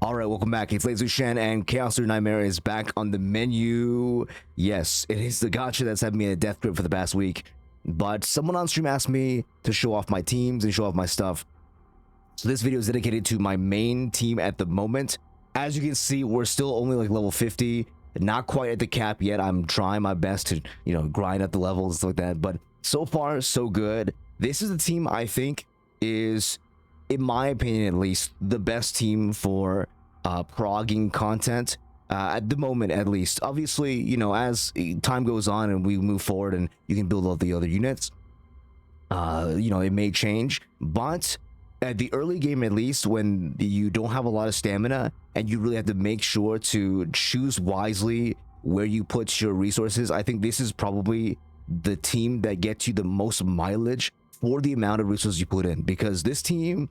All right, welcome back. It's Leizu Shen, and Chaos Through Nightmare is back on the menu. Yes, it is the gacha that's had me in a death grip for the past week. But someone on stream asked me to show off my teams and show off my stuff. So this video is dedicated to my main team at the moment. As you can see, we're still only like level 50. Not quite at the cap yet. I'm trying my best to, grind up the levels and stuff like that. But so far, so good. This is the team I think is, in my opinion at least, the best team for progging content at the moment, at least. Obviously, as time goes on and we move forward and you can build all the other units, it may change. But at the early game, at least, when you don't have a lot of stamina and you really have to make sure to choose wisely where you put your resources, I think this is probably the team that gets you the most mileage for the amount of resources you put in, because this team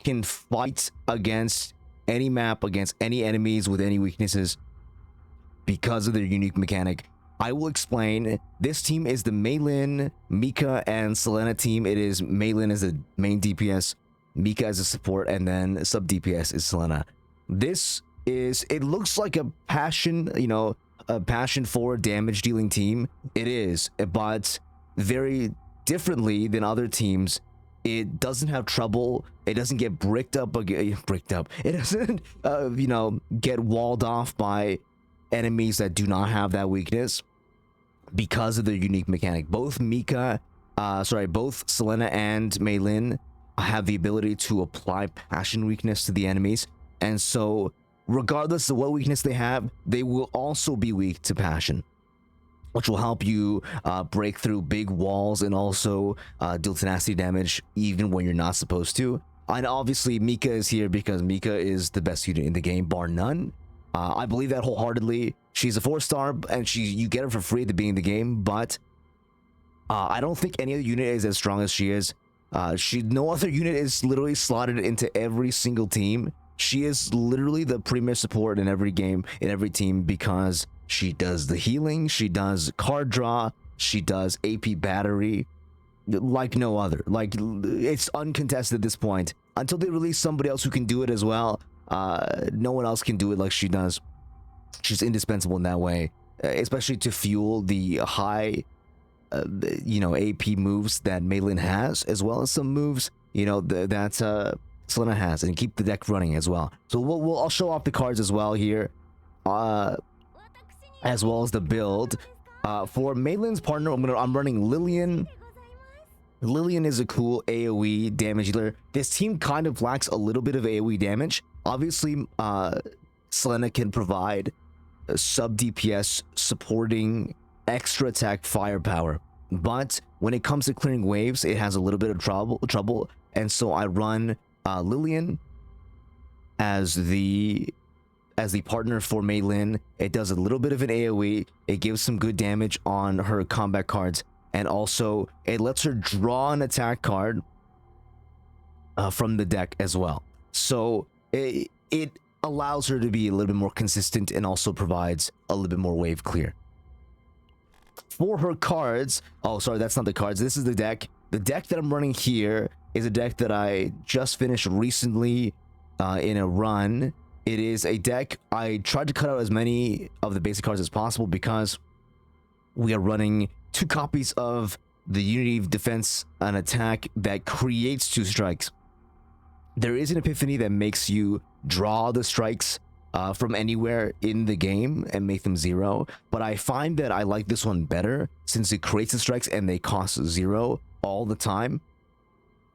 can fight against any map, against any enemies with any weaknesses because of their unique mechanic. I will explain. This team is the Meilin, Mika, and Selena team. It is Meilin as the main DPS, Mika as a support, and then sub DPS is Selena. It looks like a passion, a passion forward damage dealing team. It is, but very differently than other teams. It doesn't have trouble. It doesn't get bricked up. It doesn't, get walled off by enemies that do not have that weakness because of their unique mechanic. Both both Selena and Meilin have the ability to apply passion weakness to the enemies, and so regardless of what weakness they have, they will also be weak to passion, which will help you break through big walls and also deal tenacity damage even when you're not supposed to. And obviously Mika is here because Mika is the best unit in the game, bar none. I believe that wholeheartedly. She's a 4-star and you get her for free at the beginning of the game, but I don't think any other unit is as strong as she is. No other unit is literally slotted into every single team. She is literally the premier support in every game, in every team, because she does the healing, she does card draw, she does AP battery like no other. Like, it's uncontested at this point. Until they release somebody else who can do it as well, no one else can do it like she does. She's indispensable in that way, especially to fuel the high AP moves that Meilin has, as well as some moves that Selena has, and keep the deck running as well. So I'll show off the cards as well here, as well as the build. For Meilin's partner, I'm running Lillian. Lillian is a cool AoE damage dealer. This team kind of lacks a little bit of AoE damage. Obviously, Selena can provide sub DPS supporting extra attack firepower, but when it comes to clearing waves, it has a little bit of trouble. And so I run Lillian as the partner for Meilin. It does a little bit of an AoE. It gives some good damage on her combat cards, and also it lets her draw an attack card from the deck as well. So it allows her to be a little bit more consistent and also provides a little bit more wave clear. For her cards, oh sorry, that's not the cards, this is the deck. The deck that I'm running here is a deck that I just finished recently in a run. It is a deck I tried to cut out as many of the basic cards as possible because we are running 2 copies of the Unity of Defense and Attack that creates 2 strikes. There is an epiphany that makes you draw the strikes from anywhere in the game and make them 0, but I find that I like this one better since it creates the strikes and they cost 0 all the time.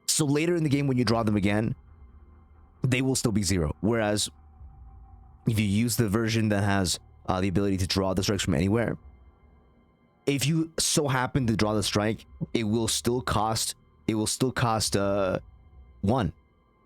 So later in the game when you draw them again, they will still be 0. Whereas if you use the version that has the ability to draw the strikes from anywhere, if you so happen to draw the strike, it will still cost 1.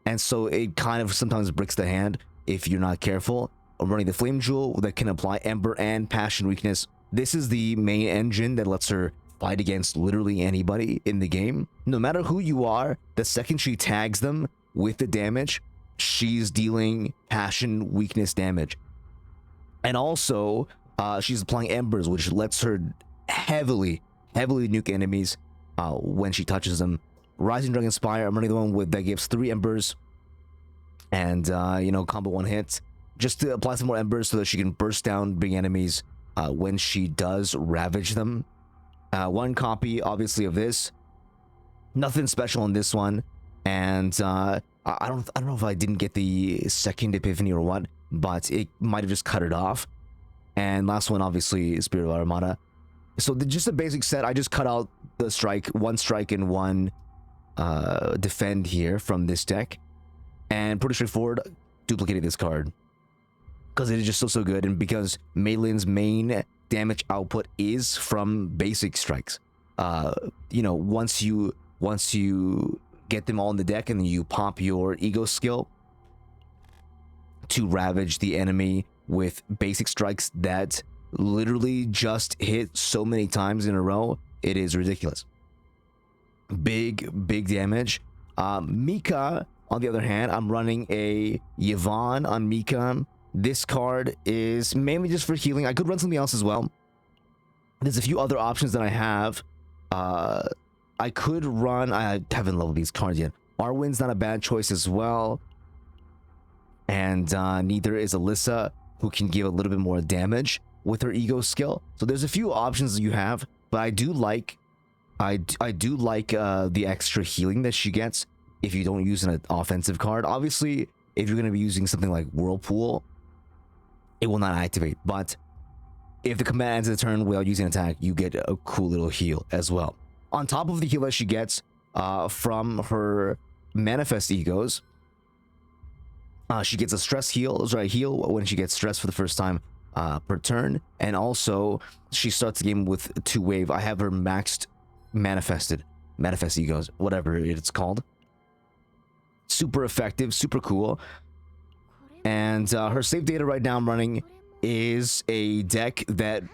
And so it kind of sometimes bricks the hand if you're not careful. I'm running the Flame Jewel that can apply Ember and Passion weakness. This is the main engine that lets her fight against literally anybody in the game. No matter who you are, the second she tags them with the damage, she's dealing Passion weakness damage. And also, she's applying Embers, which lets her heavily nuke enemies when she touches them. Rising Dragon Spire, I'm running the one that gives 3 Embers and combo 1 hit. just to apply some more embers so that she can burst down big enemies when she does ravage them. One copy, obviously, of this. Nothing special in this one, and I don't know if I didn't get the second epiphany or what, but it might have just cut it off. And last one, obviously, Spirit of Armada. So just a basic set. I just cut out the one strike and one defend here from this deck, and pretty straightforward. Duplicated this card because it is just so good, and because Maylin's main damage output is from basic strikes. You know, once you get them all in the deck and then you pop your ego skill to ravage the enemy with basic strikes that literally just hit so many times in a row, it is ridiculous. Big damage. Mika, on the other hand, I'm running a Yvonne on Mika. This card is mainly just for healing. I could run something else as well. There's a few other options that I have. I could run, I haven't leveled these cards yet. Arwen's not a bad choice as well. And neither is Alyssa, who can give a little bit more damage with her ego skill. So there's a few options that you have, but I do like the extra healing that she gets if you don't use an offensive card. Obviously, if you're going to be using something like Whirlpool, it will not activate. But if the command ends the turn without using an attack, you get a cool little heal as well. On top of the heal that she gets from her manifest egos, she gets a stress heal, heal when she gets stressed for the first time per turn, and also she starts the game with 2 wave. I have her maxed manifest egos, whatever it's called. Super effective, super cool. And her save data right now I'm running is a deck that,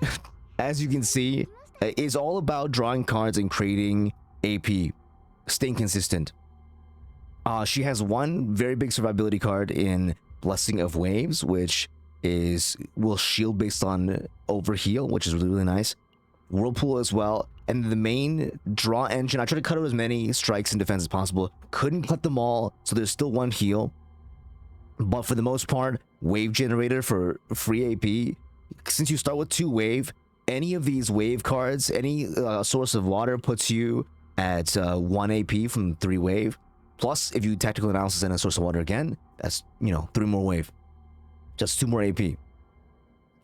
as you can see, is all about drawing cards and creating AP, staying consistent. She has one very big survivability card in Blessing of Waves, which will shield based on overheal, which is really nice. Whirlpool as well, and the main draw engine. I tried to cut out as many strikes and defense as possible. Couldn't cut them all, so there's still one heal. But for the most part, wave generator for free AP. Since you start with 2 wave, any of these wave cards, any source of water puts you at 1 AP from 3 wave. Plus, if you tactical analysis and a source of water again, that's 3 more wave. Just 2 more AP.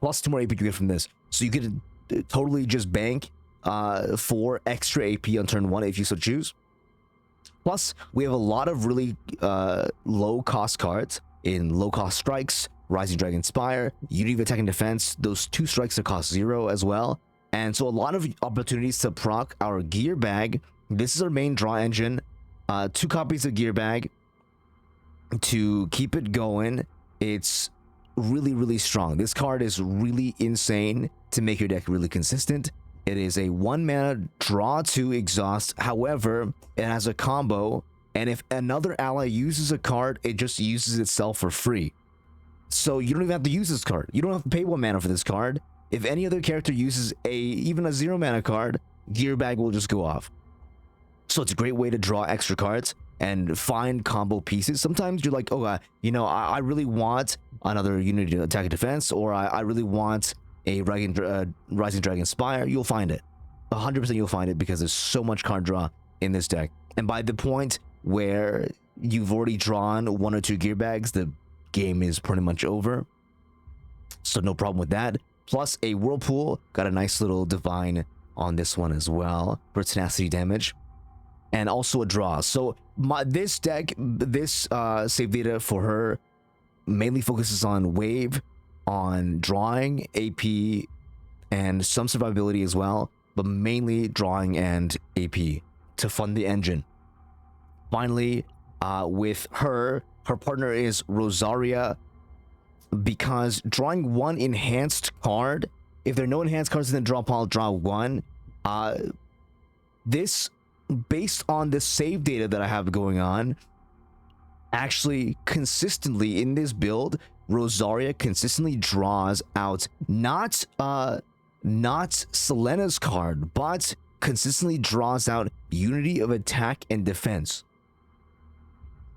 Plus 2 more AP you get from this. So you could totally just bank 4 extra AP on turn 1 if you so choose. Plus, we have a lot of really low cost cards in low cost strikes, Rising Dragon Spire, Unity of Attack and Defense. Those 2 strikes that cost 0 as well. And so a lot of opportunities to proc our gear bag. This is our main draw engine. 2 copies of gear bag to keep it going. It's really strong. This card is really insane to make your deck really consistent. It is a 1 mana draw to exhaust. However, it has a combo, and if another ally uses a card, it just uses itself for free. So you don't even have to use this card. You don't have to pay 1 mana for this card. If any other character uses even a 0 mana card, gear bag will just go off. So it's a great way to draw extra cards and find combo pieces. Sometimes you're like, oh, I really want another Unity Attack and Defense, or I really want a Rising Dragon Spire. You'll find it. 100% you'll find it because there's so much card draw in this deck. And by the point where you've already drawn 1 or 2 gear bags, the game is pretty much over. So no problem with that. Plus a Whirlpool. Got a nice little Divine on this one as well for tenacity damage. And also a draw. So this deck, this save data for her mainly focuses on wave, on drawing, AP, and some survivability as well, but mainly drawing and AP to fund the engine. Finally, with her partner is Rosaria, because drawing 1 enhanced card, if there are no enhanced cards in the draw pile, draw 1. This, based on the save data that I have going on, actually consistently in this build, Rosaria consistently draws out not Selena's card, but consistently draws out Unity of Attack and Defense,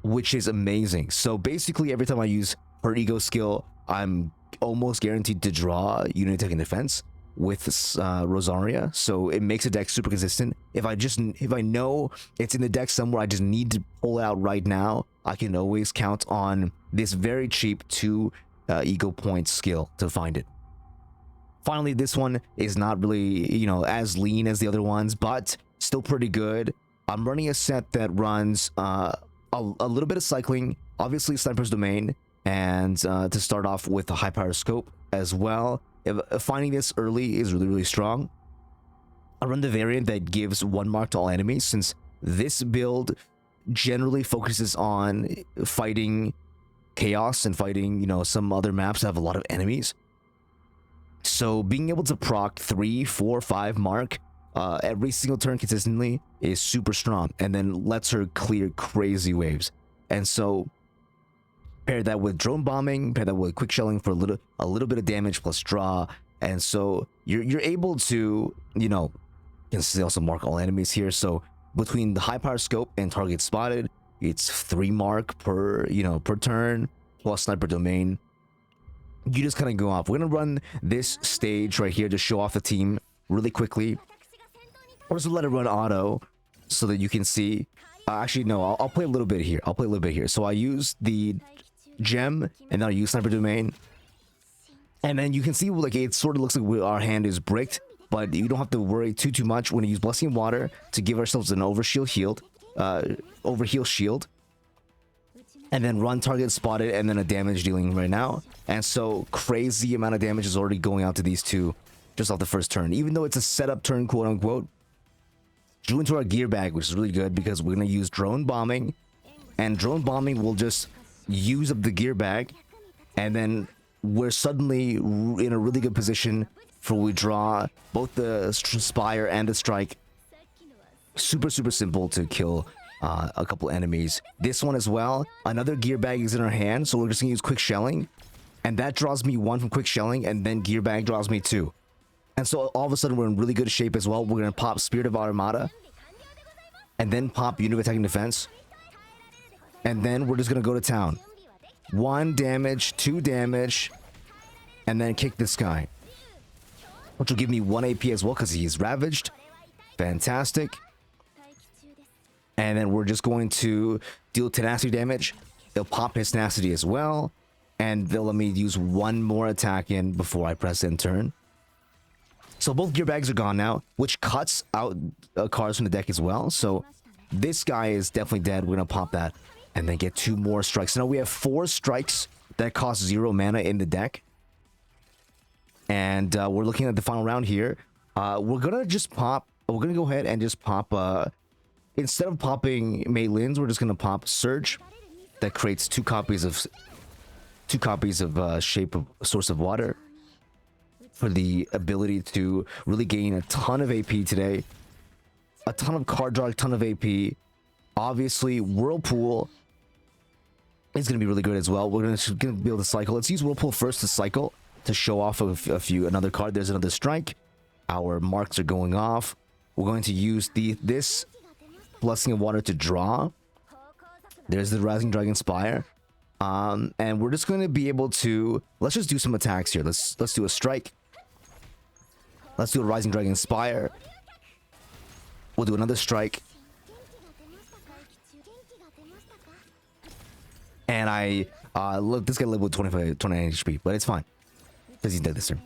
which is amazing. So basically every time I use her ego skill, I'm almost guaranteed to draw unit attack and defense with Rosaria, so it makes the deck super consistent. If I know it's in the deck somewhere, I just need to pull it out right now, I can always count on this very cheap 2 ego point skill to find it. Finally, this one is not really, you know, as lean as the other ones, but still pretty good. I'm running a set that runs a little bit of cycling, obviously Sniper's Domain, and to start off with a high power scope as well. Finding this early is really, really strong. I run the variant that gives 1 mark to all enemies, since this build generally focuses on fighting chaos and fighting, you know, some other maps that have a lot of enemies. So being able to proc 3, 4, 5 mark every single turn consistently is super strong, and then lets her clear crazy waves. And so pair that with drone bombing, pair that with quick shelling for a little bit of damage plus draw, and so you're able to, you know, you can also mark all enemies here. So between the high power scope and target spotted, it's 3 mark per, you know, per turn plus Sniper Domain. You just kind of go off. We're gonna run this stage right here to show off the team really quickly. Or just let it run auto so that you can see. Actually, no, I'll play a little bit here. I'll play a little bit here. So I use the gem, and then I use Sniper Domain. And then you can see, like, it sort of looks like our hand is bricked, but you don't have to worry too much. We're gonna use Blessing Water to give ourselves an overheal shield. And then run target spotted, and then a damage dealing right now. And so crazy amount of damage is already going out to these two just off the first turn. Even though it's a setup turn, quote unquote, drew into our gear bag, which is really good because we're going to use drone bombing. And drone bombing will just use up the gear bag. And then we're suddenly in a really good position for we draw both the Spire and the Strike. Super simple to kill a couple enemies. This one as well, another gear bag is in our hand, so we're just gonna use quick shelling, and that draws me 1 from quick shelling, and then gear bag draws me 2. And so all of a sudden we're in really good shape as well. We're gonna pop Spirit of Armada, and then pop Unit of Attack and Defense, and then we're just gonna go to town. 1 damage, 2 damage, and then kick this guy, which will give me 1 AP as well because he's ravaged. Fantastic. And then we're just going to deal tenacity damage. They'll pop his tenacity as well, and they'll let me use 1 more attack in before I press end turn. So both gear bags are gone now, which cuts out cards from the deck as well. So this guy is definitely dead. We're gonna pop that and then get 2 more strikes. So now we have 4 strikes that cost 0 mana in the deck, and we're looking at the final round here. We're gonna just pop. We're gonna go ahead and just pop. Instead of popping Mei Lin's, we're just gonna pop Surge. That creates 2 copies of Shape of Source of Water for the ability to really gain a ton of AP today. A ton of card draw, a ton of AP. Obviously, Whirlpool is gonna be really good as well. We're gonna be able to cycle. Let's use Whirlpool first to cycle to show off another card. There's another strike. Our marks are going off. We're going to use this Blessing of Water to draw. There's the Rising Dragon Spire, and we're just going to be able to, let's just do some attacks here. Let's do a strike. Let's do a Rising Dragon Spire. We'll do another strike, and look, this guy lived with 29 HP, but it's fine because he's dead this turn.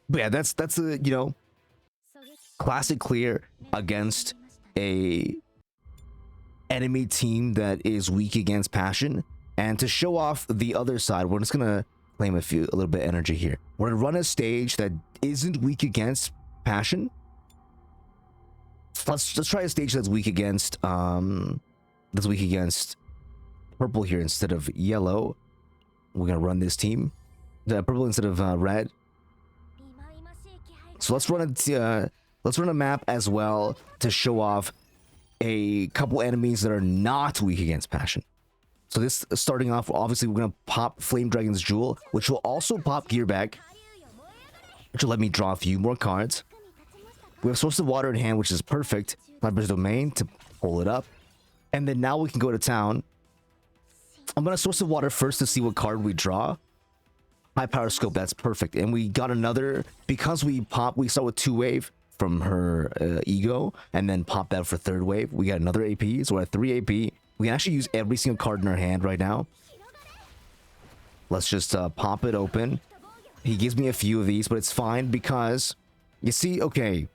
But yeah, that's a, you know, classic clear against a enemy team that is weak against passion. And to show off the other side, we're just gonna claim a little bit of energy here. We're gonna run a stage that isn't weak against passion. Let's try a stage that's weak against purple here instead of yellow. We're gonna run this team purple instead of red. So let's run a map as well to show off a couple enemies that are not weak against passion. So this, starting off, obviously we're gonna pop Flame Dragon's Jewel, which will also pop Gear Bag, which will let me draw a few more cards. We have Source of Water in hand, which is perfect. Sniper's Domain to pull it up, and then now we can go to town. I'm gonna Source of Water first to see what card we draw, High power scope, that's perfect. And we got another, because we start with 2 wave from her ego, and then pop that for 3rd wave. We got another AP, so we're at 3 AP. We can actually use every single card in our hand right now. Let's just pop it open. He gives me a few of these, but it's fine because, you see, okay,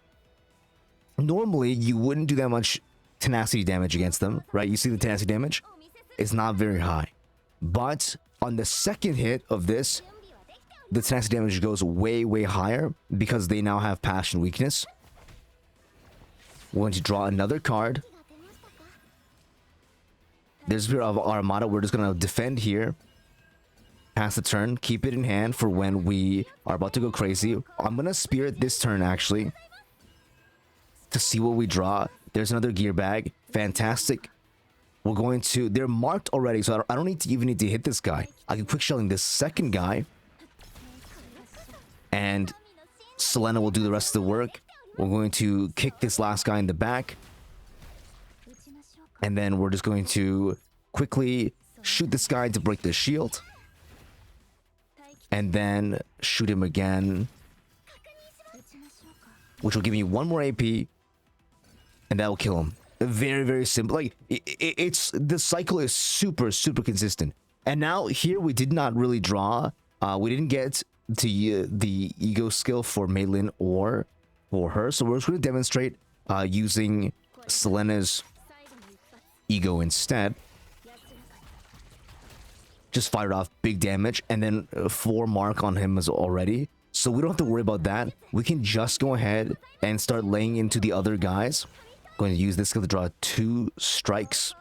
normally you wouldn't do that much tenacity damage against them, right? You see the tenacity damage? It's not very high. But on the 2nd hit of this, the tenacity damage goes way, way higher because they now have passion weakness. We're going to draw another card. There's Spirit of Armada. We're just going to defend here. Pass the turn. Keep it in hand for when we are about to go crazy. I'm going to Spirit this turn, actually, to see what we draw. There's another gear bag. Fantastic. We're going to... They're marked already, so I don't even need to hit this guy. I can quick shelling this 2nd guy. And Selena will do the rest of the work. We're going to kick this last guy in the back. And then we're just going to quickly shoot this guy to break the shield. And then shoot him again, which will give me 1 more AP. And that will kill him. Very, very simple. Like, it's... The cycle is super, super consistent. And now, here, we did not really draw. We didn't get to the ego skill for Meilin or for her. So we're just going to demonstrate using Selena's ego instead. Just fired off big damage, and then 4 mark on him as already. So we don't have to worry about that. We can just go ahead and start laying into the other guys. Going to use this skill to draw 2 strikes.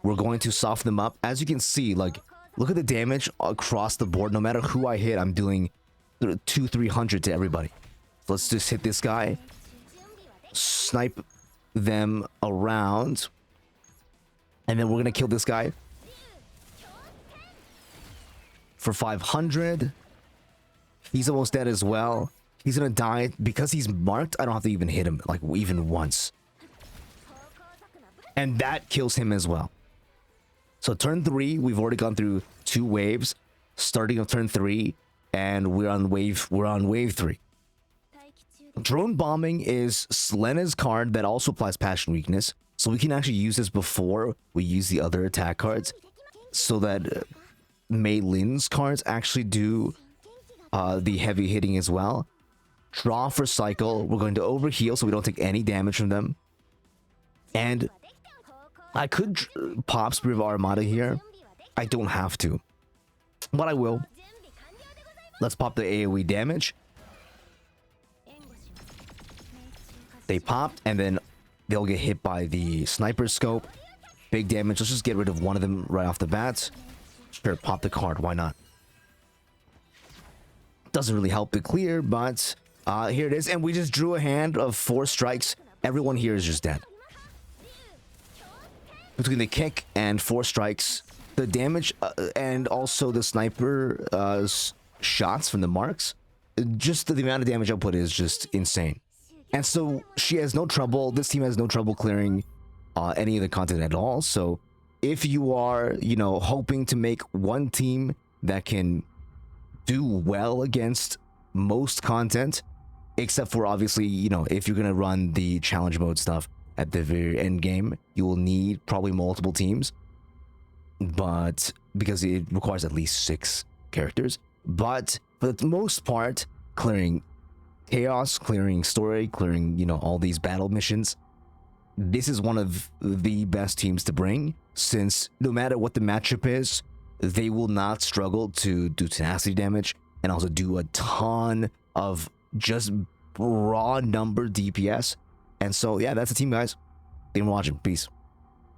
We're going to soften them up. As you can see, like, look at the damage across the board. No matter who I hit, I'm doing 200-300 to everybody. So let's just hit this guy. Snipe them around. And then we're going to kill this guy for 500. He's almost dead as well. He's gonna die because he's marked. I don't have to even hit him, like, even once. And that kills him as well. So turn 3, we've already gone through 2 waves. Starting of turn 3, and we're on wave 3. Drone bombing is Selena's card that also applies passion weakness. So we can actually use this before we use the other attack cards, so that Mei Lin's cards actually do the heavy hitting as well. Draw for cycle. We're going to overheal so we don't take any damage from them. And I could pop Spirit of Armada here. I don't have to, but I will. Let's pop the AoE damage. They popped, and then they'll get hit by the sniper scope. Big damage. Let's just get rid of one of them right off the bat. Sure, pop the card. Why not? Doesn't really help the clear, but here it is. And we just drew a hand of 4 strikes. Everyone here is just dead. Between the kick and 4 strikes, the damage and also the sniper shots from the marks, just the amount of damage output is just insane. And so she has no trouble. This team has no trouble clearing any of the content at all. So if you are, you know, hoping to make one team that can do well against most content, except for obviously, you know, if you're gonna run the challenge mode stuff at the very end game, you will need probably multiple teams, but because it requires at least 6 characters. But for the most part, clearing chaos, clearing story, clearing, you know, all these battle missions, this is one of the best teams to bring, since no matter what the matchup is, they will not struggle to do tenacity damage and also do a ton of just raw number DPS. And so, yeah, that's the team, guys. Thanks for watching. Peace.